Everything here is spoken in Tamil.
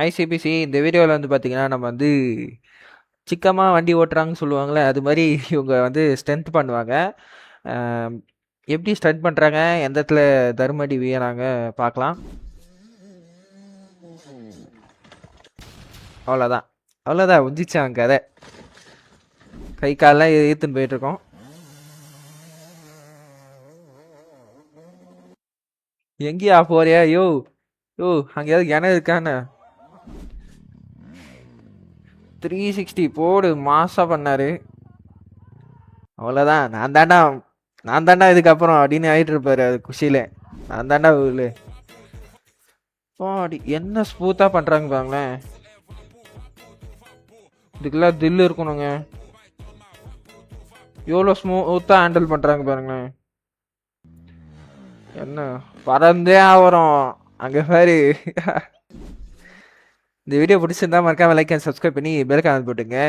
ஐசிபிசி இந்த வீடியோவில் வந்து பார்த்தீங்கன்னா நம்ம வந்து சிக்கமாக வண்டி ஓட்டுறாங்கன்னு சொல்லுவாங்களே அது மாதிரி இவங்க வந்து ஸ்ட்ரென்த் பண்ணுவாங்க. எப்படி ஸ்ட்ரென்த் பண்ணுறாங்க, எந்த இடத்துல தருமடி வீழாங்க பார்க்கலாம். அவ்வளோதான் அவ்வளோதான் உஞ்சிச்சாங்க கதை. கை காலெலாம் ஏற்றுன்னு போயிட்டுருக்கோம். எங்கேயா போறியா? யோ யோ அங்கேயாவது கிணறு இருக்கான்னு 360 போடு மாசா பண்ணாரு. அவ்வளோதான். நான் தாண்டா இதுக்கப்புறம் அப்படின்னு ஆயிட்டு இருப்பாரு அது குஷியில. நான் தாண்டா ஊர்ல பாடி என்ன ஸ்மூத்தா பண்றாங்க பாருங்களேன். இதுக்கெல்லாம் தில்லு இருக்கணுங்க. எவ்வளோ ஸ்மூத்தா ஹேண்டில் பண்றாங்க பாருங்களேன். என்ன பறந்தே ஆவறோம் அங்க பாரு. இந்த வீடியோ பிடிச்சிருந்தா மறக்காம லைக் அண்ட் சப்ஸ்கிரைப் பண்ணி பெல் ஐகான் போட்டுங்க.